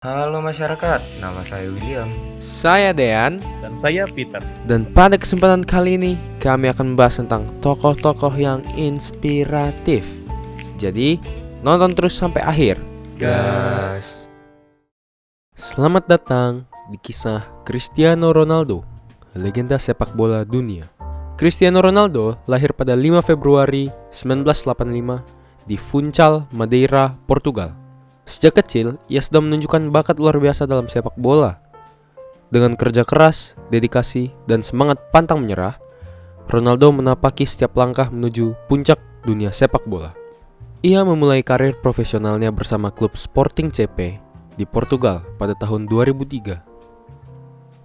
Halo masyarakat, nama saya William. Saya Dean, Dan saya Peter. dan pada kesempatan kali ini kami akan membahas tentang tokoh-tokoh yang inspiratif. Jadi, nonton terus sampai akhir. Gas. Selamat datang di kisah Cristiano Ronaldo, legenda sepak bola dunia. Cristiano Ronaldo lahir pada 5 Februari 1985 di Funchal, Madeira, Portugal. Sejak kecil, ia sudah menunjukkan bakat luar biasa dalam sepak bola. Dengan kerja keras, dedikasi, dan semangat pantang menyerah, Ronaldo menapaki setiap langkah menuju puncak dunia sepak bola. Ia memulai karir profesionalnya bersama klub Sporting CP di Portugal pada tahun 2003.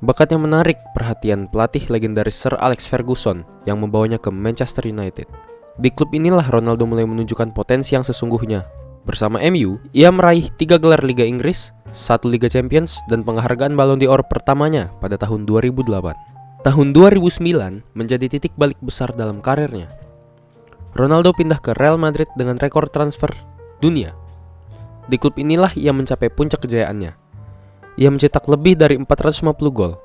Bakatnya menarik perhatian pelatih legendaris Sir Alex Ferguson yang membawanya ke Manchester United. Di klub inilah Ronaldo mulai menunjukkan potensi yang sesungguhnya. Bersama MU, ia meraih 3 gelar Liga Inggris, 1 Liga Champions, dan penghargaan Ballon d'Or pertamanya pada tahun 2008. Tahun 2009 menjadi titik balik besar dalam karirnya. Ronaldo pindah ke Real Madrid dengan rekor transfer dunia. Di klub inilah ia mencapai puncak kejayaannya. Ia mencetak lebih dari 450 gol,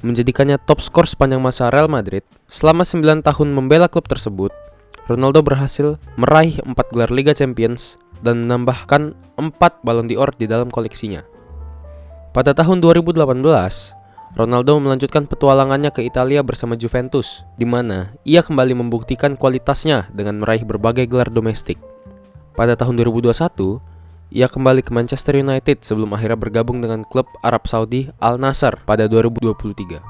menjadikannya top skor sepanjang masa Real Madrid. Selama 9 tahun membela klub tersebut, Ronaldo berhasil meraih 4 gelar Liga Champions dan menambahkan 4 Ballon d'Or di dalam koleksinya. Pada tahun 2018, Ronaldo melanjutkan petualangannya ke Italia bersama Juventus, di mana ia kembali membuktikan kualitasnya dengan meraih berbagai gelar domestik. Pada tahun 2021, ia kembali ke Manchester United sebelum akhirnya bergabung dengan klub Arab Saudi Al Nassr pada 2023.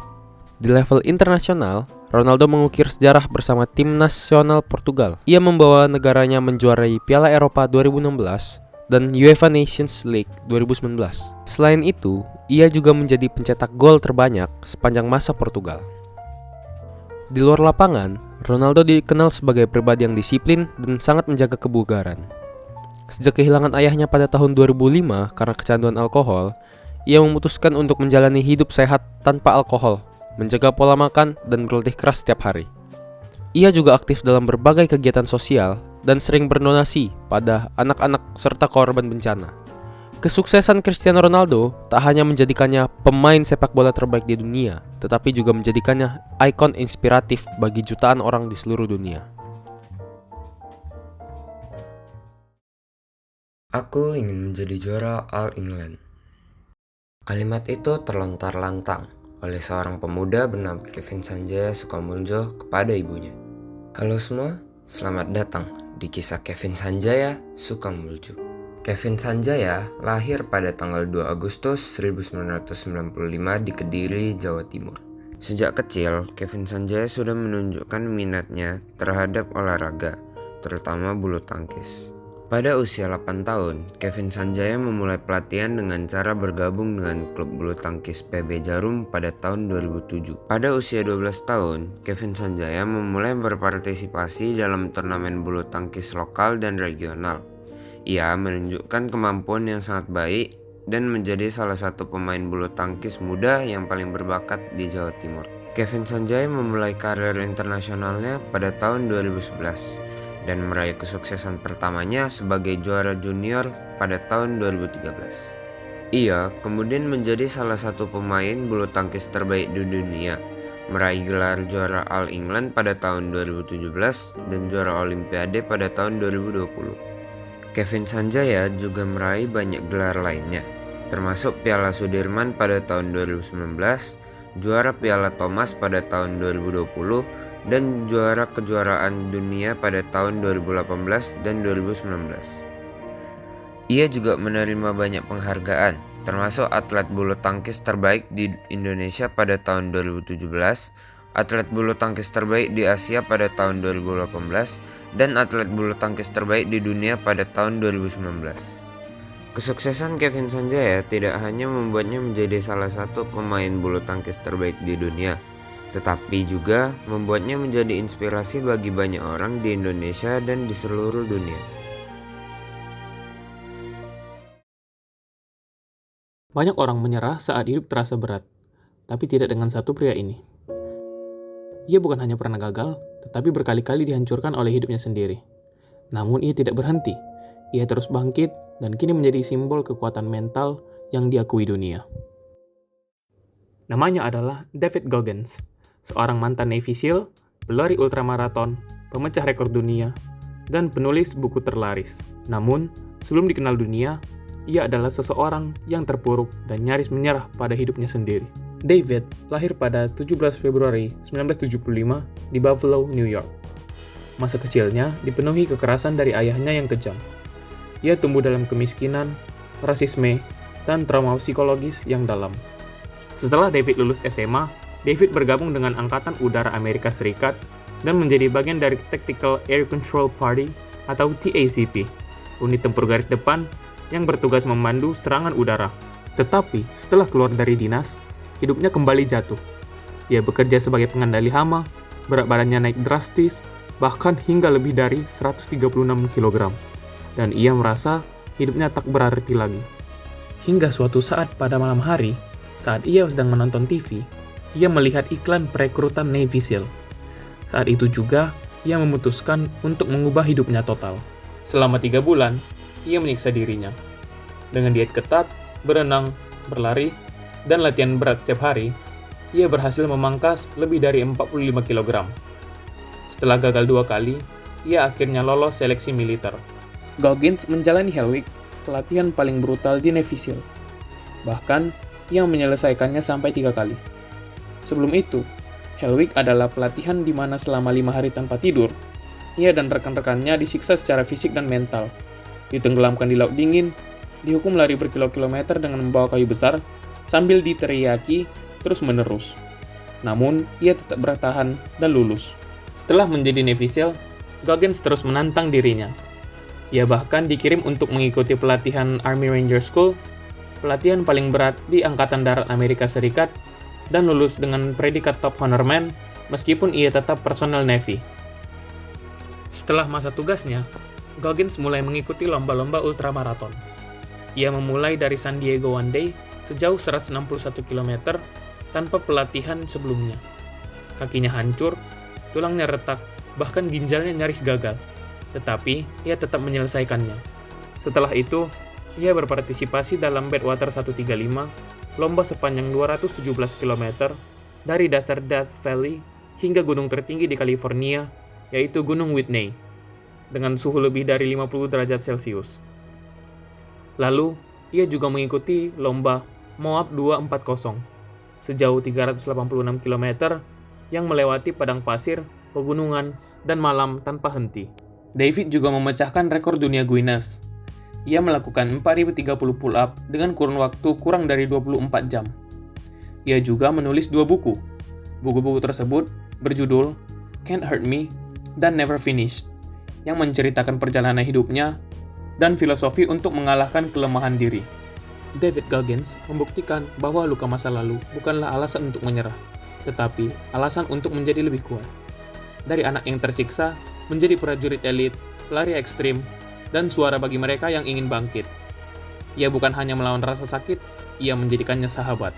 Di level internasional, Ronaldo mengukir sejarah bersama tim nasional Portugal. Ia membawa negaranya menjuarai Piala Eropa 2016 dan UEFA Nations League 2019. Selain itu, ia juga menjadi pencetak gol terbanyak sepanjang masa Portugal. Di luar lapangan, Ronaldo dikenal sebagai pribadi yang disiplin dan sangat menjaga kebugaran. Sejak kehilangan ayahnya pada tahun 2005 karena kecanduan alkohol, ia memutuskan untuk menjalani hidup sehat tanpa alkohol, menjaga pola makan, dan berlatih keras setiap hari. Ia juga aktif dalam berbagai kegiatan sosial dan sering berdonasi pada anak-anak serta korban bencana. Kesuksesan Cristiano Ronaldo tak hanya menjadikannya pemain sepak bola terbaik di dunia, tetapi juga menjadikannya ikon inspiratif bagi jutaan orang di seluruh dunia. Aku ingin menjadi juara All England. Kalimat itu terlontar lantang oleh seorang pemuda bernama Kevin Sanjaya Sukamuljo kepada ibunya. Halo semua, selamat datang di kisah Kevin Sanjaya Sukamuljo. Kevin Sanjaya lahir pada tanggal 2 Agustus 1995 di Kediri, Jawa Timur. Sejak kecil, Kevin Sanjaya sudah menunjukkan minatnya terhadap olahraga, terutama bulu tangkis. Pada usia 8 tahun, Kevin Sanjaya memulai pelatihan dengan cara bergabung dengan klub bulu tangkis PB Jarum pada tahun 2007. Pada usia 12 tahun, Kevin Sanjaya memulai berpartisipasi dalam turnamen bulu tangkis lokal dan regional. Ia menunjukkan kemampuan yang sangat baik dan menjadi salah satu pemain bulu tangkis muda yang paling berbakat di Jawa Timur. Kevin Sanjaya memulai karir internasionalnya pada tahun 2011. Dan meraih kesuksesan pertamanya sebagai juara junior pada tahun 2013. Ia kemudian menjadi salah satu pemain bulu tangkis terbaik di dunia, meraih gelar juara All England pada tahun 2017 dan juara Olimpiade pada tahun 2020. Kevin Sanjaya juga meraih banyak gelar lainnya, termasuk Piala Sudirman pada tahun 2019, juara Piala Thomas pada tahun 2020, dan juara kejuaraan dunia pada tahun 2018 dan 2019. Ia juga menerima banyak penghargaan, termasuk atlet bulu tangkis terbaik di Indonesia pada tahun 2017, atlet bulu tangkis terbaik di Asia pada tahun 2018, dan atlet bulu tangkis terbaik di dunia pada tahun 2019. Kesuksesan Kevin Sanjaya tidak hanya membuatnya menjadi salah satu pemain bulu tangkis terbaik di dunia, tetapi juga membuatnya menjadi inspirasi bagi banyak orang di Indonesia dan di seluruh dunia. Banyak orang menyerah saat hidup terasa berat, tapi tidak dengan satu pria ini. Ia bukan hanya pernah gagal, tetapi berkali-kali dihancurkan oleh hidupnya sendiri. Namun ia tidak berhenti. Ia terus bangkit dan kini menjadi simbol kekuatan mental yang diakui dunia. Namanya adalah David Goggins, seorang mantan Navy SEAL, pelari ultramaraton, pemecah rekor dunia, dan penulis buku terlaris. Namun, sebelum dikenal dunia, ia adalah seseorang yang terpuruk dan nyaris menyerah pada hidupnya sendiri. David lahir pada 17 Februari 1975 di Buffalo, New York. Masa kecilnya dipenuhi kekerasan dari ayahnya yang kejam. Ia tumbuh dalam kemiskinan, rasisme, dan trauma psikologis yang dalam. Setelah David lulus SMA, David bergabung dengan Angkatan Udara Amerika Serikat dan menjadi bagian dari Tactical Air Control Party atau TACP, unit tempur garis depan yang bertugas memandu serangan udara. Tetapi setelah keluar dari dinas, hidupnya kembali jatuh. Ia bekerja sebagai pengandali hama, berat badannya naik drastis, bahkan hingga lebih dari 136 kg. Dan ia merasa hidupnya tak berarti lagi. Hingga suatu saat pada malam hari, saat ia sedang menonton TV, ia melihat iklan perekrutan Navy SEAL. Saat itu juga, ia memutuskan untuk mengubah hidupnya total. Selama 3 bulan, ia menyiksa dirinya. Dengan diet ketat, berenang, berlari, dan latihan berat setiap hari, ia berhasil memangkas lebih dari 45 kg. Setelah gagal 2 kali, ia akhirnya lolos seleksi militer. Goggins menjalani Hell Week, pelatihan paling brutal di Navy SEAL. Bahkan, ia menyelesaikannya sampai 3 kali. Sebelum itu, Hell Week adalah pelatihan di mana selama 5 hari tanpa tidur, ia dan rekan-rekannya disiksa secara fisik dan mental, ditenggelamkan di laut dingin, dihukum lari berkilo-kilometer dengan membawa kayu besar, sambil diteriaki terus-menerus. Namun, ia tetap bertahan dan lulus. Setelah menjadi Navy SEAL, Goggins terus menantang dirinya. Ia bahkan dikirim untuk mengikuti pelatihan Army Ranger School, pelatihan paling berat di Angkatan Darat Amerika Serikat, dan lulus dengan predikat Top Honorman meskipun ia tetap personel Navy. Setelah masa tugasnya, Goggins mulai mengikuti lomba-lomba ultramaraton. Ia memulai dari San Diego One Day sejauh 161 km tanpa pelatihan sebelumnya. Kakinya hancur, tulangnya retak, bahkan ginjalnya nyaris gagal. Tetapi, ia tetap menyelesaikannya. Setelah itu, ia berpartisipasi dalam Badwater 135, lomba sepanjang 217 km dari dasar Death Valley hingga gunung tertinggi di California, yaitu Gunung Whitney, dengan suhu lebih dari 50 derajat Celcius. Lalu, ia juga mengikuti lomba Moab 240, sejauh 386 km yang melewati padang pasir, pegunungan, dan malam tanpa henti. David juga memecahkan rekor dunia Guinness. Ia melakukan 4.030 pull-up dengan kurun waktu kurang dari 24 jam. Ia juga menulis 2 buku. Buku-buku tersebut berjudul Can't Hurt Me dan Never Finished, yang menceritakan perjalanan hidupnya dan filosofi untuk mengalahkan kelemahan diri. David Goggins membuktikan bahwa luka masa lalu bukanlah alasan untuk menyerah, tetapi alasan untuk menjadi lebih kuat. Dari anak yang tersiksa, menjadi prajurit elit, pelari ekstrim, dan suara bagi mereka yang ingin bangkit. Ia bukan hanya melawan rasa sakit, ia menjadikannya sahabat.